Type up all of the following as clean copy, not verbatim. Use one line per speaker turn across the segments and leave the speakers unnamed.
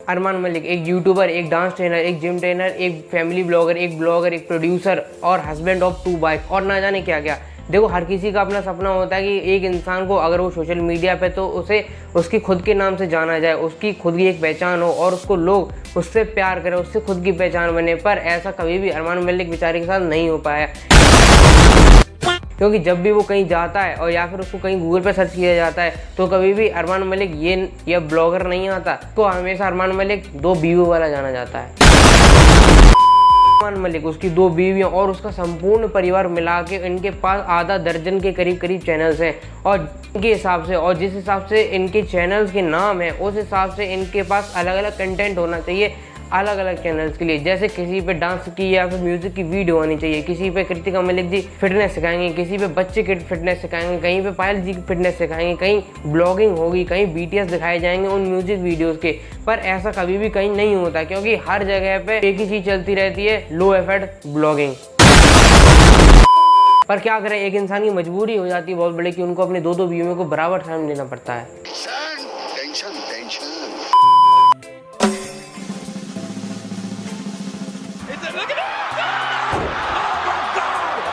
अरमान मलिक एक यूट्यूबर, एक dance trainer, एक जिम ट्रेनर, एक फैमिली ब्लॉगर, एक ब्लॉगर, एक प्रोड्यूसर और हस्बैंड ऑफ 2 वाइफ और ना जाने क्या क्या। देखो, हर किसी का अपना सपना होता है कि एक इंसान को अगर वो सोशल मीडिया पे तो उसे उसकी खुद के नाम से जाना जाए, उसकी खुद की एक पहचान हो और उसको लोग उससे प्यार करें, उससे खुद की पहचान बने। पर ऐसा कभी भी अरमान मलिक बेचारे के साथ नहीं हो पाया, क्योंकि जब भी वो कहीं जाता है और या फिर उसको कहीं गूगल पे सर्च किया जाता है तो कभी भी अरमान मलिक ये ब्लॉगर नहीं आता। तो हमेशा अरमान मलिक 2 बीवी वाला जाना जाता है। अरमान मलिक, उसकी 2 बीवियां और उसका संपूर्ण परिवार मिला के इनके पास आधा दर्जन के करीब चैनल्स हैं और इनके हिसाब से और जिस हिसाब से इनके चैनल्स के नाम है उस हिसाब से इनके पास अलग अलग कंटेंट होना चाहिए अलग अलग चैनल्स के लिए। जैसे किसी पे डांस की या फिर म्यूजिक की वीडियो आनी चाहिए, किसी पे कृतिका मलिक जी फिटनेस सिखाएंगे, किसी पे बच्चे की फिटनेस सिखाएंगे, कहीं पे पायल जी की फिटनेस सिखाएंगे, कहीं ब्लॉगिंग होगी, कहीं BTS दिखाए जाएंगे उन म्यूजिक वीडियोस के। पर ऐसा कभी भी कहीं नहीं होता, क्योंकि हर जगह पे एक ही चीज चलती रहती है, लो एफर्ट ब्लॉगिंग। पर क्या करें, एक इंसान की मजबूरी हो जाती है बहुत बड़ी कि उनको अपने 2 बीवियों को बराबर टाइम देना पड़ता है।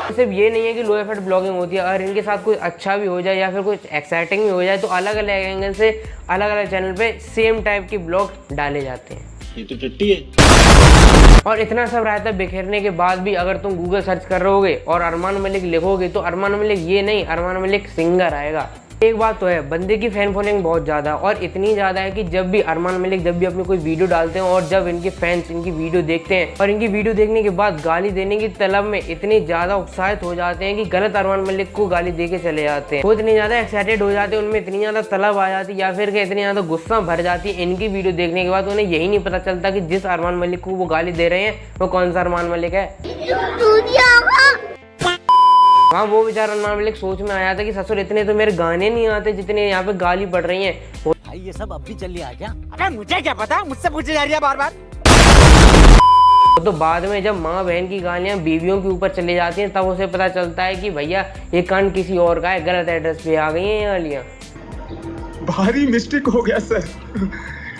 सिर्फ ये नहीं है कि लो एफर्ट ब्लॉगिंग होती है, अगर इनके साथ कुछ अच्छा भी हो जाए या फिर कुछ एक्साइटिंग भी हो जाए तो अलग अलग एंगल से अलग अलग चैनल पे सेम टाइप के ब्लॉग डाले जाते हैं।
ये तो टट्टी है।
और इतना सब रहता है बिखेरने के बाद भी अगर तुम गूगल सर्च कर रहोगे और अरमान मलिक लिखोगे तो अरमान मलिक ये नहीं, अरमान मलिक सिंगर आएगा। एक बात तो है, बंदे की फैन फॉलोइंग बहुत ज़्यादा और इतनी ज़्यादा है कि जब भी अरमान मलिक जब भी अपनी कोई वीडियो डालते हैं और जब इनके फैंस इनकी वीडियो देखते हैं और इनकी वीडियो देखने के बाद गाली देने की तलब में इतने ज़्यादा उत्साहित हो जाते हैं कि गलत अरमान मलिक को गाली दे के चले जाते हैं। वो इतनी ज़्यादा एक्साइटेड हो जाते हैं, उनमें इतनी ज़्यादा तलब आ जाती है या फिर इतनी ज़्यादा गुस्सा भर जाती है इनकी वीडियो देखने के बाद, उन्हें यही नहीं पता चलता कि जिस अरमान मलिक को वो गाली दे रहे हैं वो कौन सा अरमान मलिक है। हाँ, वो बेचारा अरमान मलिक सोच में आया था कि ससुर इतने तो मेरे गाने नहीं आते जितने यहाँ पे गाली पड़ रही हैं।
भाई ये सब अब भी चल रहा है क्या? अरे मुझे क्या पता, मुझसे पूछी जा रही है बार बार।
तो बाद में जब माँ बहन की गालियाँ बीवियों के ऊपर चली जाती हैं तब उसे पता चलता है कि भैया ये कांड किसी और का है, गलत एड्रेस पे आ गई हैं ये गालियाँ।
भारी मिस्टेक हो गया सर,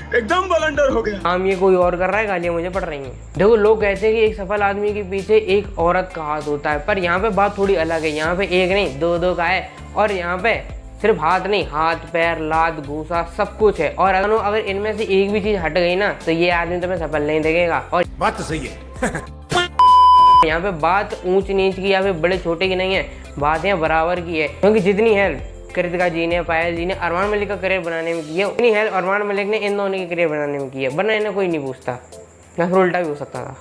एकदम ब्लंडर हो गया।
काम ये कोई और कर रहा है, गालियाँ मुझे पड़ रही हैं। देखो, लोग कहते हैं कि एक सफल आदमी के पीछे एक औरत का हाथ होता है, पर यहाँ पे बात थोड़ी अलग है। यहाँ पे एक नहीं 2 का है और यहाँ पे सिर्फ हाथ नहीं, हाथ पैर लात घूसा सब कुछ है। और अगर इनमें से एक भी चीज हट गई ना तो ये आदमी तुम्हें सफल नहीं देखेगा। और
बात तो सही है।
यहाँ पे बात ऊंच नीच की या फिर बड़े छोटे की नहीं है, बात यहाँ बराबर की है। क्योंकि जितनी हेल्प कृतिका जी ने, पायल जी ने अरमान मलिक का करियर बनाने में की है, उतनी हेल्प अरमान मलिक ने इन दोनों के करियर बनाने में की है। वरना इन्हें कोई नहीं पूछता, या फिर उल्टा भी हो सकता था।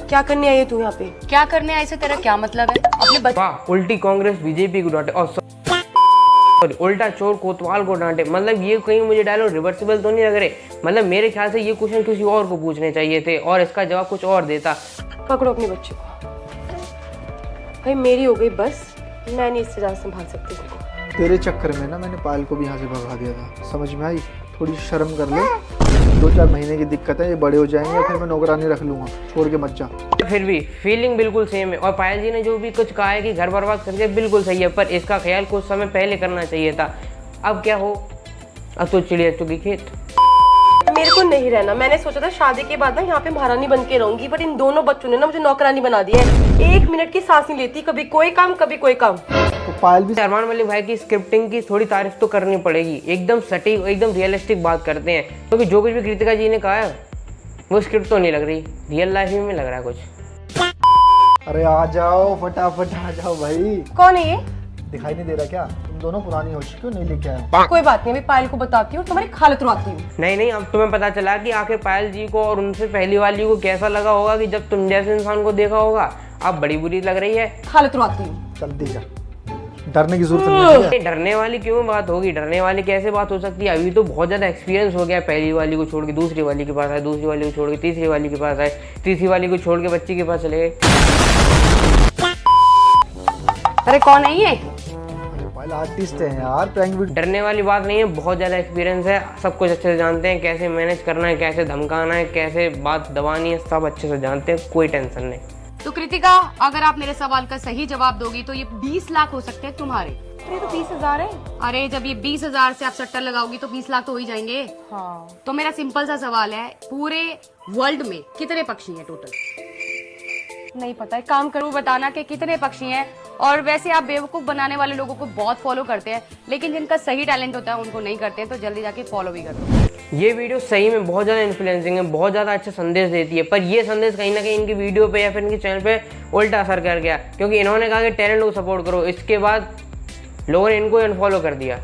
क्या करने आई है तू यहाँ पे?
क्या करने आई से तेरा क्या मतलब है? अपने बच्चे
वाह, उल्टी कांग्रेस बीजेपी को डांटे और सॉरी उल्टा चोर कोतवाल को डांटे। मतलब ये कहीं मुझे डायलॉग रिवर्सिबल तो नहीं लग रहे। मतलब मेरे ख्याल से ये क्वेश्चन किसी और को पूछने चाहिए थे और इसका जवाब कुछ और देता।
पकड़ो अपने बच्चे को। भाई मेरी हो गई बस, मैं नहीं इससे ज़्यादा संभाल सकती इसको।
तेरे चक्कर में ना मैंने पायल को भी यहाँ से भगा दिया था, समझ में आई? थोड़ी शर्म कर ले, 2-4 महीने की दिक्कत है, ये बड़े हो जाएंगे फिर मैं नौकरानी रख लूँगा, छोड़ के मत जा।
फिर भी फीलिंग बिल्कुल सेम है और पायल जी ने जो भी कुछ कहा है कि घर बर्बाद करके बिल्कुल सही है, पर इसका ख्याल कुछ समय पहले करना चाहिए था। अब क्या हो, अब तो चिड़िया चुगी खेत।
मेरे को नहीं रहना, मैंने सोचा था शादी के बाद ना यहाँ पे महारानी बन के रहूंगी, बट इन दोनों बच्चों ने ना मुझे नौकरानी बना दिया है। 1 मिनट की सांस नहीं लेती, कभी कोई काम कभी कोई काम।
तो पायल भी
अरमान मलिक भाई की स्क्रिप्टिंग की थोड़ी तारीफ तो करनी पड़ेगी। एकदम सटीक, एकदम रियलिस्टिक बात करते हैं, क्योंकि जो कुछ भी कृतिका जी ने कहा है वो स्क्रिप्ट तो नहीं लग रही, रियल लाइफ में लग रहा है कुछ।
अरे आ जाओ, फटाफट आ जाओ भाई।
कौन है ये?
दिखाई नहीं दे रहा क्या? तुम दोनों पुरानी हो चुकी हो, नहीं लेके आए।
कोई बात नहीं, अभी पायल को बताती हूँ, तुम्हारी खालत रुआती हूँ।
नहीं, अब तुम्हें पता चला कि आखिर पायल जी को और उनसे पहली वाली को कैसा लगा होगा कि जब तुम जैसे इंसान को देखा होगा। अब बड़ी बुरी लग रही है,
खालत रुआती हूँ।
जल्दी जा, डरने की जरूरत नहीं है।
डरने वाली क्यों बात होगी, डरने वाली कैसे बात हो सकती है? अभी तो बहुत ज्यादा एक्सपीरियंस हो गया। पहली वाली को छोड़ के दूसरी वाली के पास आए, दूसरी वाली को छोड़ के तीसरी वाली के पास आए, तीसरी वाली को छोड़ के बच्ची के पास चले गए।
अरे कौन है ये?
पायल आर्टिस्ट है यार, प्रैंक वीडियो।
डरने वाली बात नहीं है, बहुत ज़्यादा एक्सपीरियंस है, सब कुछ अच्छे से जानते हैं, कैसे मैनेज करना है, कैसे धमकाना है, कैसे बात दबानी है, सब अच्छे से जानते हैं, कोई टेंशन नहीं।
तो कृतिका, अगर आप मेरे सवाल का सही जवाब दोगी तो ये 20 लाख हो सकते हैं तुम्हारे।
ये तो 20,000 है।
अरे जब ये 20,000 से आप 70 लगाओगी तो 20 लाख तो हो ही जाएंगे।
हाँ
तो मेरा सिंपल सा सवाल है, पूरे वर्ल्ड में कितने पक्षी हैं टोटल?
नहीं पता, एक काम करो
जरूर बताना कि कितने पक्षी हैं। और वैसे आप बेवकूफ बनाने वाले लोगों को बहुत फॉलो करते हैं, लेकिन जिनका सही टैलेंट होता है उनको नहीं करते हैं, तो जल्दी जाके फॉलो भी कर दो।
ये वीडियो सही में बहुत ज़्यादा इन्फ्लुएंसिंग है, बहुत ज़्यादा अच्छा संदेश देती है, पर ये संदेश कहीं ना कहीं इनकी वीडियो पे या फिर इनके चैनल पे उल्टा असर कर गया, क्योंकि इन्होंने कहा कि टैलेंट को सपोर्ट करो, इसके बाद लोगों ने इनको अनफॉलो कर दिया।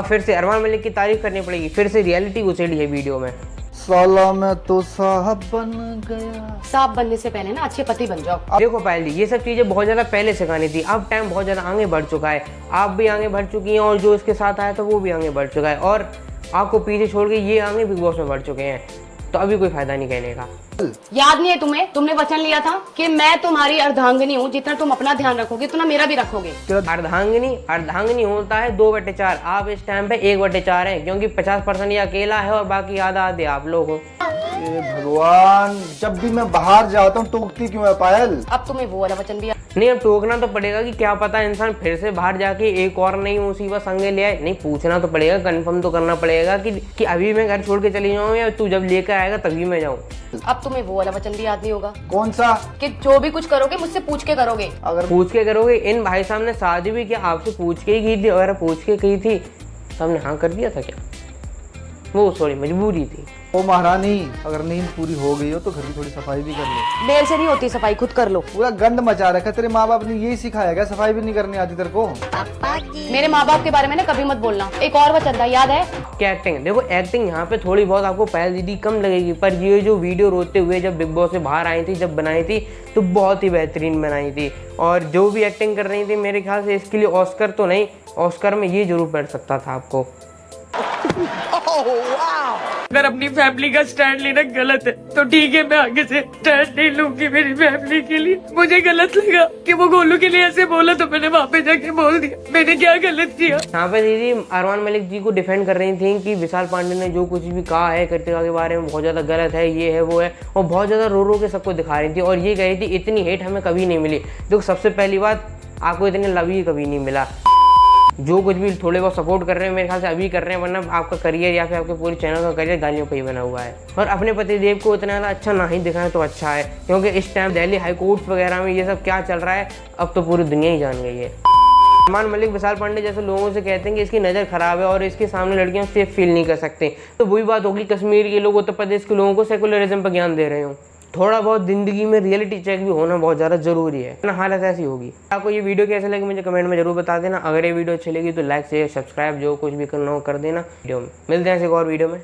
फिर से अरमान मलिक की तारीफ करनी पड़ेगी, फिर से रियलिटी घुसेड़ी है वीडियो में।
साला मैं तो साहब बन गया।
साहब बनने से पहले ना अच्छे पति बन जाओ।
देखो पायल जी, ये सब चीज़ें बहुत ज़्यादा पहले सिखानी थी, अब टाइम बहुत ज़्यादा आगे बढ़ चुका है, आप भी आगे बढ़ चुकी हैं और जो इसके साथ आया था वो भी आगे बढ़ चुका है, और आपको पीछे छोड़ के ये आगे बिग बॉस में बढ़ चुके हैं, तो अभी कोई फायदा नहीं कहने का।
याद नहीं है तुम्हें? तुमने वचन लिया था कि मैं तुम्हारी अर्धांगिनी हूँ, जितना तुम अपना ध्यान रखोगे उतना मेरा भी रखोगे।
अर्धांगिनी होता है 2/4, आप इस टाइम पे 1/4 हैं, क्योंकि 50% ये अकेला है और बाकी आधा आधे आप लोग हो।
ए भगवान, जब भी मैं बाहर जाता हूँ टोकती क्यों है पायल?
अब तुम्हें वो वाला वचन भी
नहीं, अब टोकना तो पड़ेगा कि क्या पता इंसान फिर से बाहर जाके एक और नई मुसीबत संगे ले आए। नहीं, पूछना तो पड़ेगा, कंफर्म तो करना पड़ेगा कि अभी मैं घर छोड़ के चली जाऊँ या तू जब लेकर आएगा तभी मैं जाऊँ।
अब तुम्हें वो वाला वचन भी याद नहीं होगा
कौन सा?
कि जो भी कुछ करोगे मुझसे पूछ के करोगे।
अगर
पूछ के करोगे। इन भाई साहब ने शादी भी क्या आपसे पूछ के ही की थी? अगर पूछ के की थी तो हमने हाँ कर दिया था क्या? वो सॉरी, मजबूरी थी।
ओ महारानी, अगर नींद पूरी हो गई हो तो घर की थोड़ी सफाई भी कर लो।
देर से नहीं होती सफाई, खुद कर लो।
पूरा गंद मचा रखा, तेरे माँ बाप ने यही सिखाया क्या? सफाई भी नहीं करनी आती तेरे को?
मेरे माँ बाप के बारे में ना कभी मत बोलना। एक और वचन था, याद है?
क्या एक्टिंग? देखो एक्टिंग यहाँ पे थोड़ी बहुत आपको पायल दीदी कम लगेगी, पर ये जो वीडियो रोते हुए जब बिग बॉस से बाहर आई थी, जब बनाई थी तो बहुत ही बेहतरीन बनाई थी, और जो भी एक्टिंग कर रही थी मेरे ख्याल से इसके लिए ऑस्कर तो नहीं, ऑस्कर में ये जरूर पड़ सकता था आपको।
अगर अपनी फैमिली का स्टैंड लेना गलत है तो ठीक है, मैं आगे से स्टैंड नहीं लूंगी मेरी फैमिली के लिए। मुझे गलत लगा कि वो गोलू के लिए ऐसे बोला, तो मैंने वहाँ पे जाके बोल दिया। मैंने क्या गलत किया?
यहाँ पे दीदी अरमान मलिक जी को डिफेंड कर रही थी कि विशाल पांडे ने जो कुछ भी कहा है कृतिका के बारे में बहुत ज्यादा गलत है, ये है वो है, और बहुत ज्यादा रो रो के सबको दिखा रही थी, और ये कह रही थी इतनी हेट हमें कभी नहीं मिली। देखो सबसे पहली बात, आपको इतने लव ही कभी नहीं मिला। जो कुछ भी थोड़े बहुत सपोर्ट कर रहे हैं मेरे ख्याल से अभी कर रहे हैं, वरना आपका करियर या फिर आपके पूरे चैनल का करियर गालियों पर ही बना हुआ है। और अपने पतिदेव को इतना ज़्यादा अच्छा ना ही दिखाएं तो अच्छा है, क्योंकि इस टाइम दिल्ली हाई कोर्ट वगैरह में ये सब क्या चल रहा है अब तो पूरी दुनिया ही जान गई है। अरमान मलिक विशाल पांडे जैसे लोगों से कहते हैं कि इसकी नज़र खराब है और इसके सामने लड़कियां सेफ फील नहीं कर सकते, तो वही बात होगी कश्मीर के लोग उत्तर प्रदेश के लोगों को सेकुलरिज्म पर ज्ञान दे रहे हो। थोड़ा बहुत जिंदगी में रियलिटी चेक भी होना बहुत ज़्यादा जरूरी है ना, हालत ऐसी होगी। आपको ये वीडियो कैसे लगी मुझे कमेंट में जरूर बता देना। अगर ये वीडियो अच्छी लगी तो लाइक शेयर सब्सक्राइब जो कुछ भी करना हो कर देना। वीडियो में मिलते हैं एक और वीडियो में।